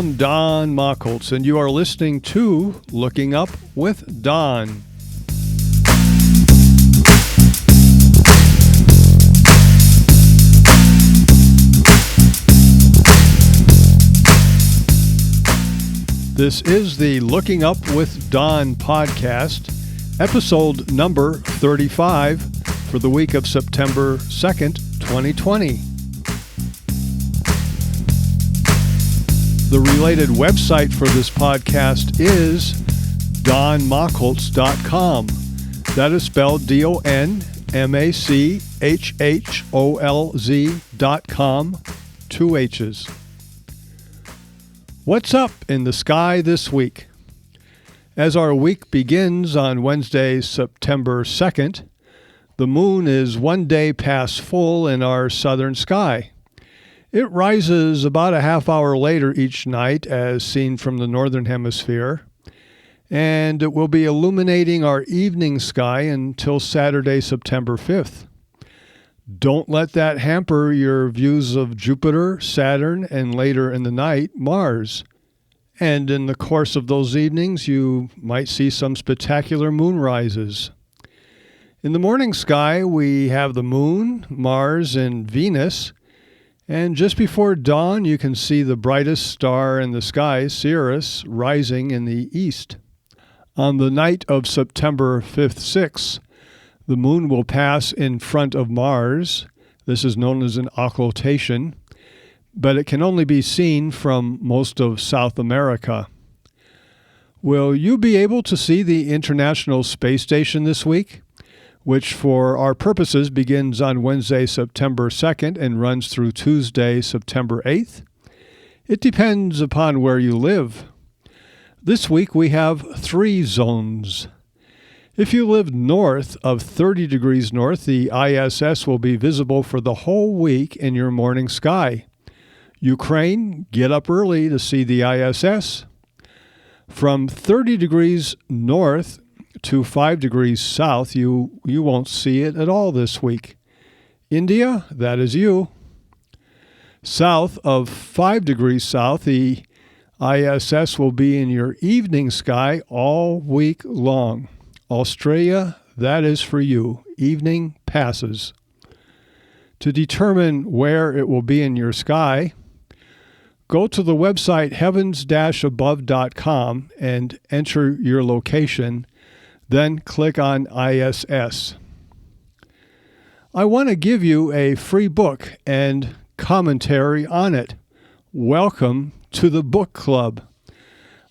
I'm Don Machholz, and you are listening to Looking Up with Don. This is the Looking Up with Don podcast, episode number 35 for the week of September 2nd, 2020. The related website for this podcast is donmachholz.com. That is spelled DONMACHHOLZ.com, 2 H's. What's up in the sky this week? As our week begins on Wednesday, September 2nd, the moon is 1 day past full in our southern sky. It rises about a half hour later each night as seen from the northern hemisphere, and it will be illuminating our evening sky until Saturday, September 5th. Don't let that hamper your views of Jupiter, Saturn, and later in the night, Mars. And in the course of those evenings, you might see some spectacular moonrises. In the morning sky, we have the moon, Mars, and Venus. And just before dawn, you can see the brightest star in the sky, Sirius, rising in the east. On the night of September 5th, 6th, the moon will pass in front of Mars. This is known as an occultation, but it can only be seen from most of South America. Will you be able to see the International Space Station this week, which for our purposes begins on Wednesday, September 2nd and runs through Tuesday, September 8th? It depends upon where you live. This week we have 3 zones. If you live north of 30 degrees north, the ISS will be visible for the whole week in your morning sky. Ukraine, get up early to see the ISS. From 30 degrees north to 5 degrees south, you won't see it at all this week. India, that is you. South of 5 degrees south, the ISS will be in your evening sky all week long. Australia, that is for you. Evening passes. To determine where it will be in your sky, go to the website heavens-above.com and enter your location. Then click on ISS. I want to give you a free book and commentary on it. Welcome to the book club.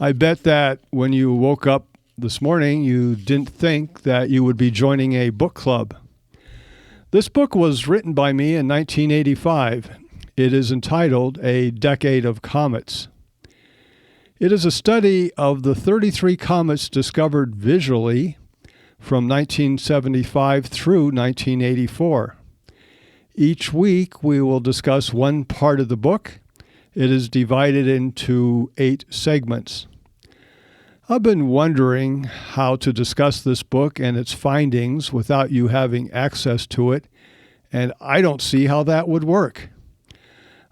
I bet that when you woke up this morning, you didn't think that you would be joining a book club. This book was written by me in 1985. It is entitled A Decade of Comets. It is a study of the 33 comets discovered visually from 1975 through 1984. Each week we will discuss one part of the book. It is divided into 8 segments. I've been wondering how to discuss this book and its findings without you having access to it, and I don't see how that would work.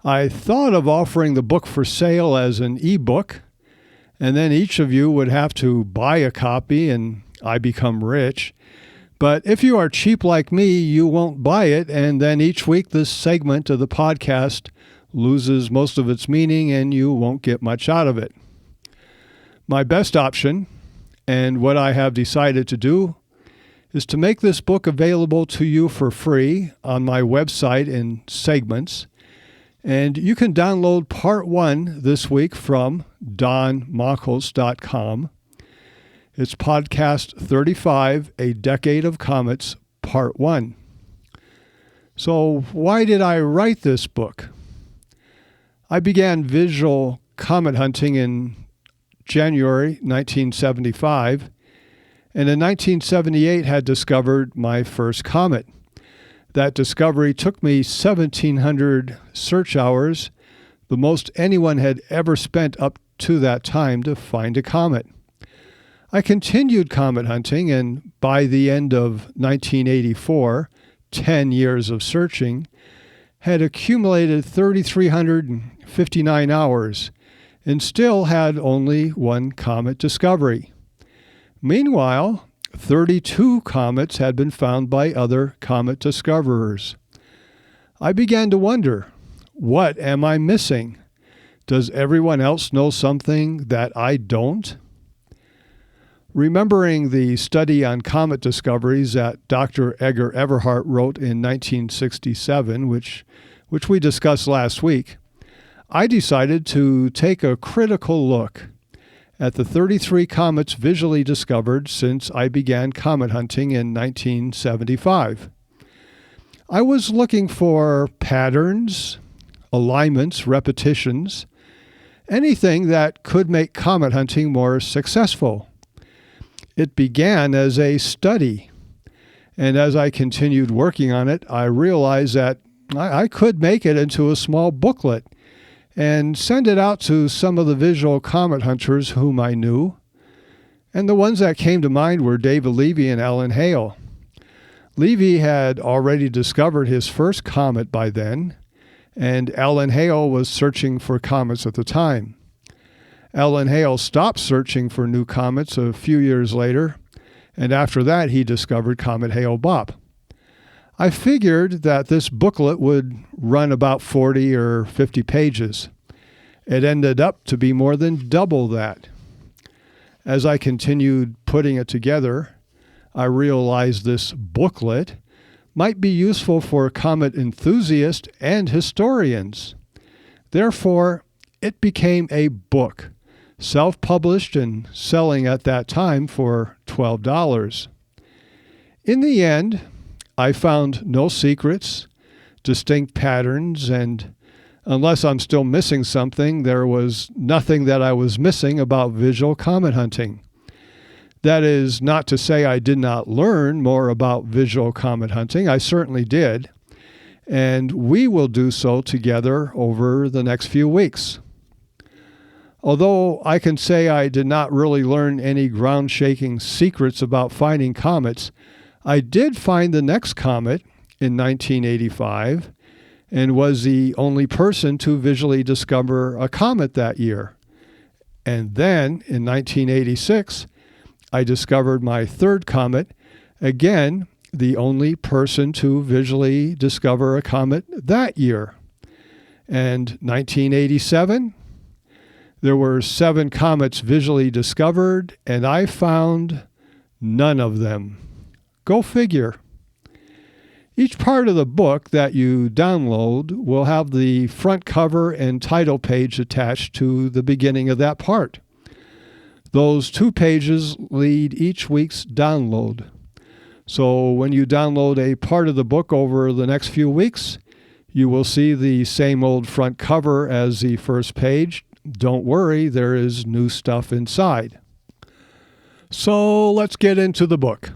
I thought of offering the book for sale as an e-book, and then each of you would have to buy a copy and I become rich. But if you are cheap like me, you won't buy it, and then each week this segment of the podcast loses most of its meaning and you won't get much out of it. My best option, and what I have decided to do, is to make this book available to you for free on my website in segments. And you can download part 1 this week from donmachholz.com. It's podcast 35, A Decade of Comets, part 1. So why did I write this book? I began visual comet hunting in January 1975, and in 1978 had discovered my first comet. That discovery took me 1,700 search hours, the most anyone had ever spent up to that time to find a comet. I continued comet hunting, and by the end of 1984, 10 years of searching, had accumulated 3,359 hours, and still had only one comet discovery. Meanwhile, 32 comets had been found by other comet discoverers. I began to wonder, what am I missing? Does everyone else know something that I don't? Remembering the study on comet discoveries that Dr. Edgar Everhart wrote in 1967, which we discussed last week, I decided to take a critical look at the 33 comets visually discovered since I began comet hunting in 1975. I was looking for patterns, alignments, repetitions, anything that could make comet hunting more successful. It began as a study, and as I continued working on it, I realized that I could make it into a small booklet and send it out to some of the visual comet hunters whom I knew. And the ones that came to mind were David Levy and Alan Hale. Levy had already discovered his first comet by then, and Alan Hale was searching for comets at the time. Alan Hale stopped searching for new comets a few years later, and after that he discovered Comet Hale-Bopp. I figured that this booklet would run about 40 or 50 pages. It ended up to be more than double that. As I continued putting it together, I realized this booklet might be useful for comet enthusiasts and historians. Therefore, it became a book, self-published and selling at that time for $12. In the end, I found no secrets, distinct patterns, and unless I'm still missing something, there was nothing that I was missing about visual comet hunting. That is not to say I did not learn more about visual comet hunting. I certainly did, and we will do so together over the next few weeks. Although I can say I did not really learn any ground-shaking secrets about finding comets, I did find the next comet in 1985 and was the only person to visually discover a comet that year. And then in 1986, I discovered my third comet, again, the only person to visually discover a comet that year. And 1987, there were 7 comets visually discovered, and I found none of them. Go figure. Each part of the book that you download will have the front cover and title page attached to the beginning of that part. Those 2 pages lead each week's download. So when you download a part of the book over the next few weeks, you will see the same old front cover as the first page. Don't worry, there is new stuff inside. So let's get into the book.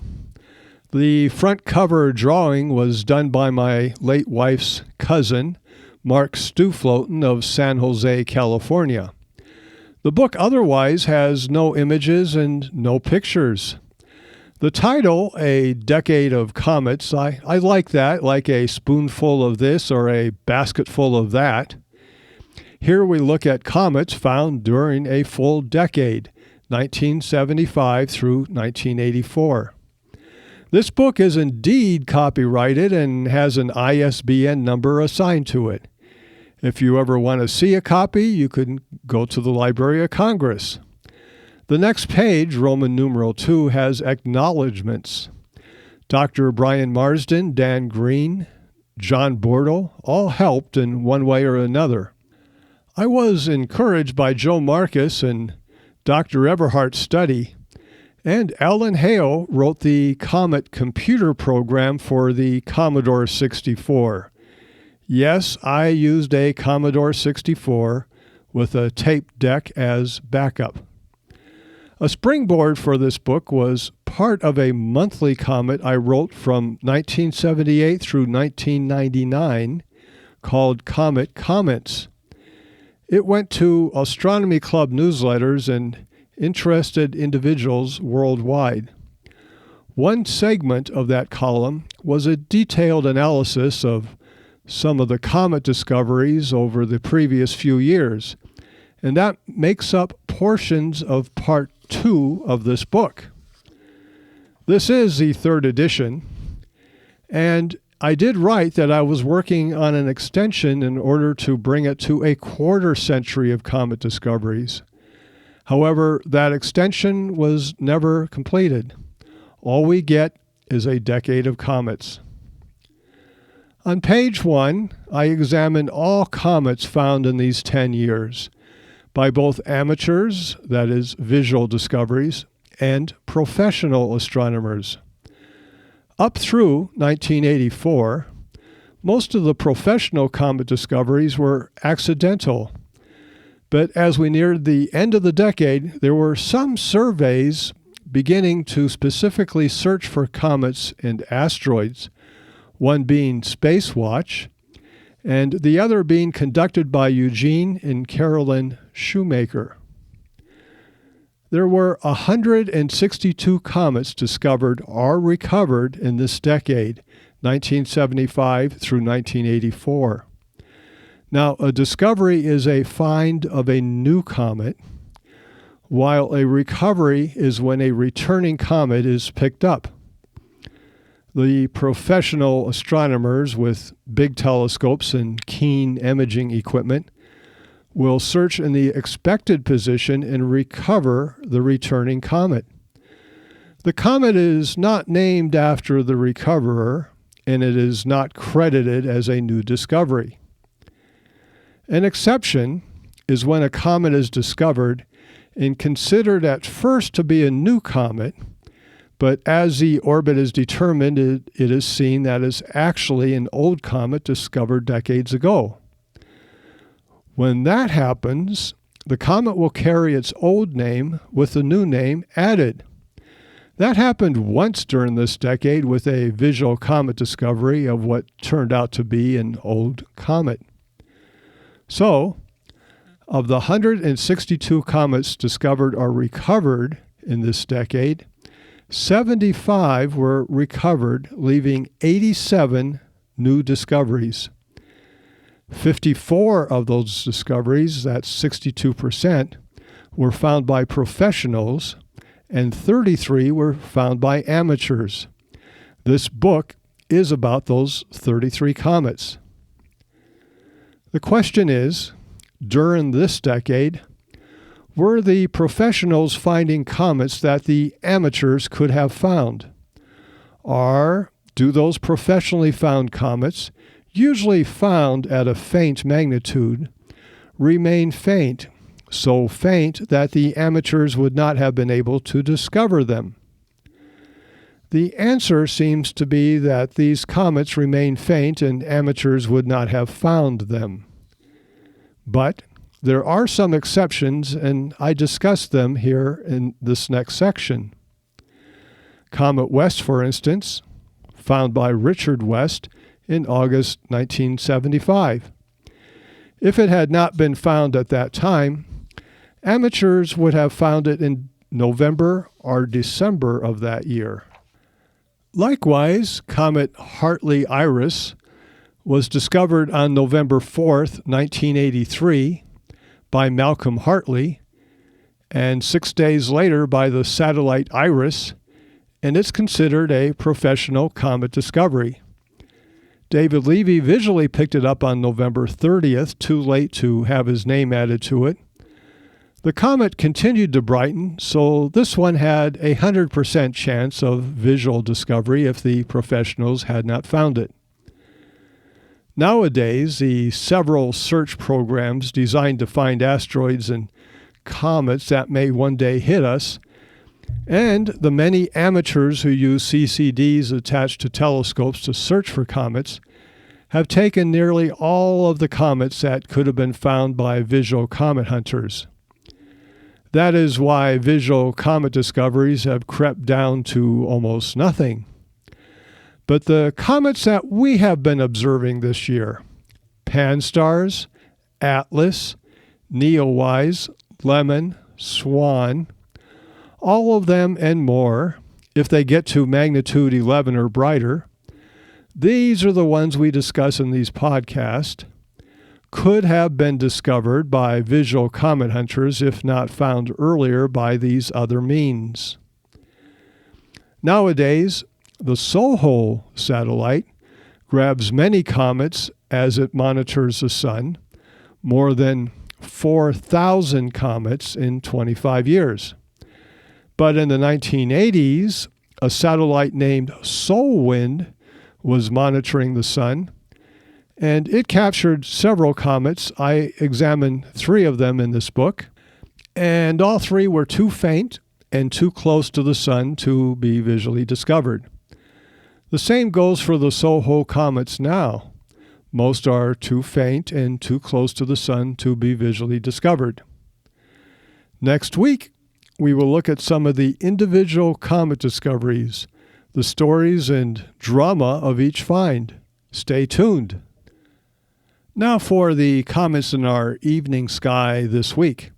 The front cover drawing was done by my late wife's cousin, Mark Stufloten of San Jose, California. The book otherwise has no images and no pictures. The title, A Decade of Comets, I like that, like a spoonful of this or a basketful of that. Here we look at comets found during a full decade, 1975 through 1984. This book is indeed copyrighted and has an ISBN number assigned to it. If you ever want to see a copy, you can go to the Library of Congress. The next page, Roman numeral 2, has acknowledgments. Dr. Brian Marsden, Dan Green, John Bortle all helped in one way or another. I was encouraged by Joe Marcus and Dr. Everhart's study, and Alan Hale wrote the Comet computer program for the Commodore 64. Yes, I used a Commodore 64 with a tape deck as backup. A springboard for this book was part of a monthly comet I wrote from 1978 through 1999 called Comet Comments. It went to Astronomy Club newsletters and interested individuals worldwide. One segment of that column was a detailed analysis of some of the comet discoveries over the previous few years, and that makes up portions of part 2 of this book. This is the 3rd edition, and I did write that I was working on an extension in order to bring it to a quarter century of comet discoveries. However, that extension was never completed. All we get is a decade of comets. On page 1, I examined all comets found in these 10 years by both amateurs, that is, visual discoveries, and professional astronomers. Up through 1984, most of the professional comet discoveries were accidental. But as we neared the end of the decade, there were some surveys beginning to specifically search for comets and asteroids, one being Spacewatch, and the other being conducted by Eugene and Carolyn Shoemaker. There were 162 comets discovered or recovered in this decade, 1975 through 1984. Now, a discovery is a find of a new comet, while a recovery is when a returning comet is picked up. The professional astronomers with big telescopes and keen imaging equipment will search in the expected position and recover the returning comet. The comet is not named after the recoverer, and it is not credited as a new discovery. An exception is when a comet is discovered and considered at first to be a new comet, but as the orbit is determined, it is seen that it's actually an old comet discovered decades ago. When that happens, the comet will carry its old name with the new name added. That happened once during this decade with a visual comet discovery of what turned out to be an old comet. So, of the 162 comets discovered or recovered in this decade, 75 were recovered, leaving 87 new discoveries. 54 of those discoveries, that's 62%, were found by professionals, and 33 were found by amateurs. This book is about those 33 comets. The question is, during this decade, were the professionals finding comets that the amateurs could have found? Or do those professionally found comets, usually found at a faint magnitude, remain faint, so faint that the amateurs would not have been able to discover them? The answer seems to be that these comets remain faint and amateurs would not have found them. But there are some exceptions, and I discuss them here in this next section. Comet West, for instance, found by Richard West in August 1975. If it had not been found at that time, amateurs would have found it in November or December of that year. Likewise, Comet Hartley-Iris was discovered on November 4th, 1983 by Malcolm Hartley, and 6 days later by the satellite IRIS, and it's considered a professional comet discovery. David Levy visually picked it up on November 30th, too late to have his name added to it. The comet continued to brighten, so this one had a 100% chance of visual discovery if the professionals had not found it. Nowadays, the several search programs designed to find asteroids and comets that may one day hit us, and the many amateurs who use CCDs attached to telescopes to search for comets have taken nearly all of the comets that could have been found by visual comet hunters. That is why visual comet discoveries have crept down to almost nothing. But the comets that we have been observing this year, Pan-STARRS, Atlas, Neowise, Lemon, Swan, all of them and more, if they get to magnitude 11 or brighter, these are the ones we discuss in these podcasts, could have been discovered by visual comet hunters if not found earlier by these other means. Nowadays, the SOHO satellite grabs many comets as it monitors the sun, more than 4,000 comets in 25 years. But in the 1980s, a satellite named SOLWIND was monitoring the sun, and it captured several comets. I examined 3 of them in this book, and all 3 were too faint and too close to the sun to be visually discovered. The same goes for the SOHO comets now. Most are too faint and too close to the sun to be visually discovered. Next week, we will look at some of the individual comet discoveries, the stories and drama of each find. Stay tuned. Now for the comets in our evening sky this week.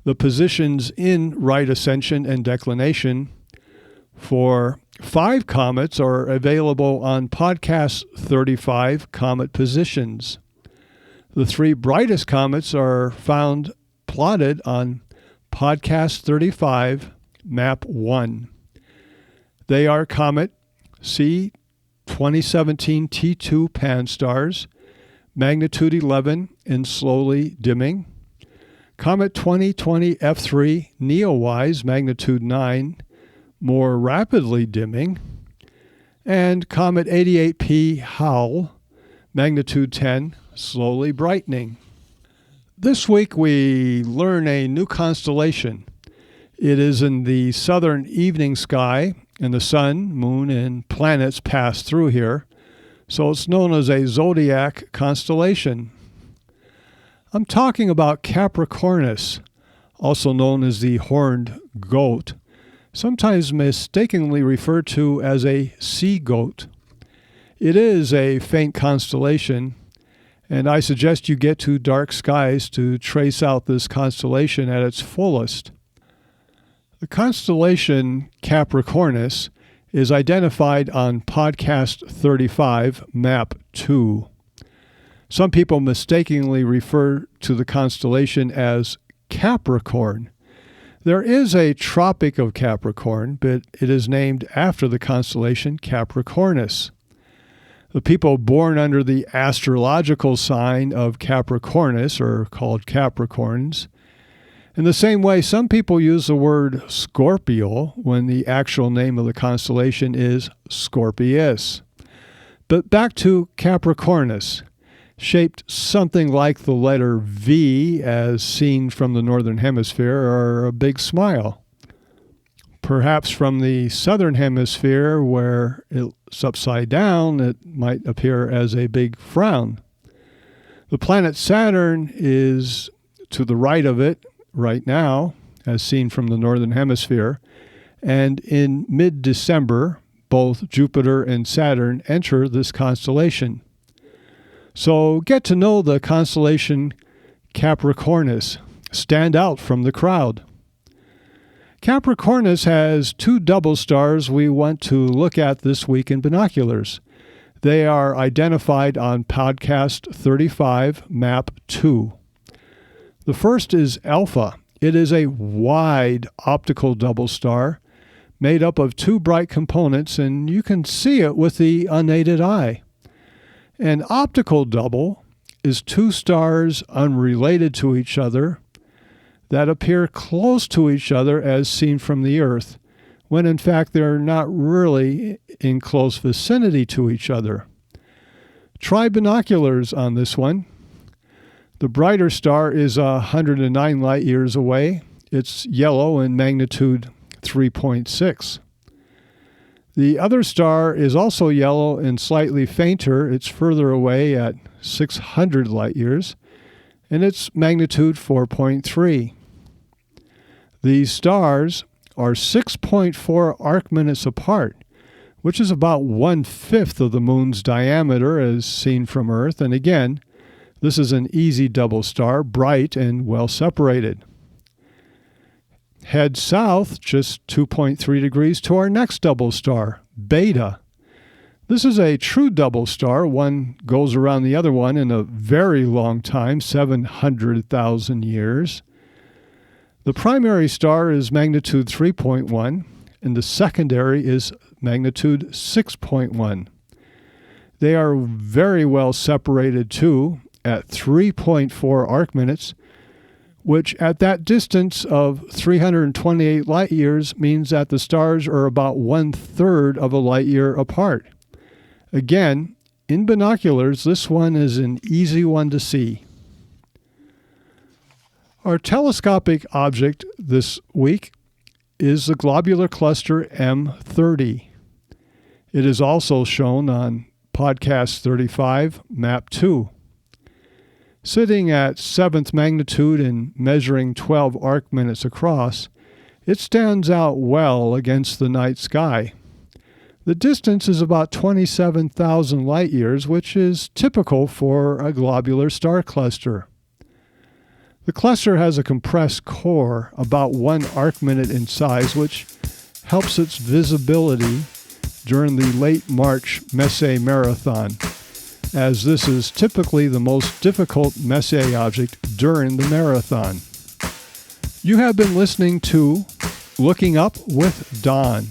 The positions in right ascension and declination for 5 comets are available on Podcast 35, Comet Positions. The 3 brightest comets are found plotted on Podcast 35, Map 1. They are Comet C 2017 T2 Pan-STARRS, magnitude 11 and slowly dimming. Comet 2020 F3 Neowise, magnitude 9, more rapidly dimming. And Comet 88P Howell, magnitude 10, slowly brightening. This week we learn a new constellation. It is in the southern evening sky, and the sun, moon, and planets pass through here, so it's known as a zodiac constellation. I'm talking about Capricornus, also known as the horned goat, sometimes mistakenly referred to as a sea goat. It is a faint constellation, and I suggest you get to dark skies to trace out this constellation at its fullest. The constellation Capricornus is identified on Podcast 35, Map 2. Some people mistakenly refer to the constellation as Capricorn. There is a Tropic of Capricorn, but it is named after the constellation Capricornus. The people born under the astrological sign of Capricornus are called Capricorns. In the same way, some people use the word Scorpio when the actual name of the constellation is Scorpius. But back to Capricornus, shaped something like the letter V as seen from the northern hemisphere, or a big smile. Perhaps from the southern hemisphere, where it's upside down, it might appear as a big frown. The planet Saturn is to the right of it right now, as seen from the northern hemisphere, and in mid-December, both Jupiter and Saturn enter this constellation. So get to know the constellation Capricornus. Stand out from the crowd. Capricornus has 2 double stars we want to look at this week in binoculars. They are identified on Podcast 35, Map 2. The first is Alpha. It is a wide optical double star made up of 2 bright components, and you can see it with the unaided eye. An optical double is 2 stars unrelated to each other that appear close to each other as seen from the Earth, when in fact they're not really in close vicinity to each other. Try binoculars on this one. The brighter star is 109 light years away. It's yellow and magnitude 3.6. The other star is also yellow and slightly fainter. It's further away at 600 light years, and its magnitude 4.3. These stars are 6.4 arc minutes apart, which is about 1/5 of the moon's diameter as seen from Earth. And again, this is an easy double star, bright and well separated. Head south just 2.3 degrees to our next double star, Beta. This is a true double star. One goes around the other one in a very long time, 700,000 years. The primary star is magnitude 3.1, and the secondary is magnitude 6.1. They are very well separated too at 3.4 arc minutes, which at that distance of 328 light years means that the stars are about 1/3 of a light year apart. Again, in binoculars, this one is an easy one to see. Our telescopic object this week is the globular cluster M30. It is also shown on podcast 35, map 2. Sitting at 7th magnitude and measuring 12 arc minutes across, it stands out well against the night sky. The distance is about 27,000 light years, which is typical for a globular star cluster. The cluster has a compressed core about 1 arc minute in size, which helps its visibility during the late March Messier Marathon, as this is typically the most difficult Messier object during the marathon. You have been listening to Looking Up with Don,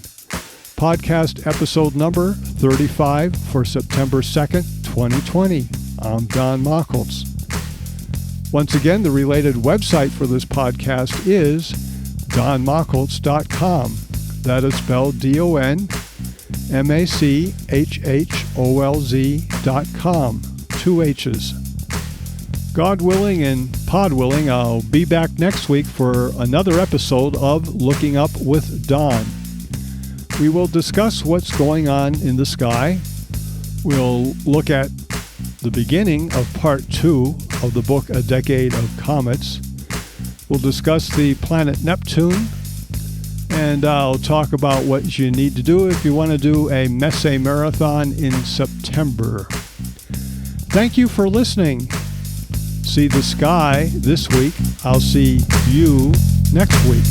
podcast episode number 35 for September 2nd, 2020. I'm Don Machholz. Once again, the related website for this podcast is donmachholz.com. That is spelled DonMachholz.com. 2 H's. God willing and pod willing, I'll be back next week for another episode of Looking Up with Don. We will discuss what's going on in the sky. We'll look at the beginning of part 2 of the book A Decade of Comets. We'll discuss the planet Neptune, and I'll talk about what you need to do if you want to do a Messier Marathon in September. Thank you for listening. See the sky this week. I'll see you next week.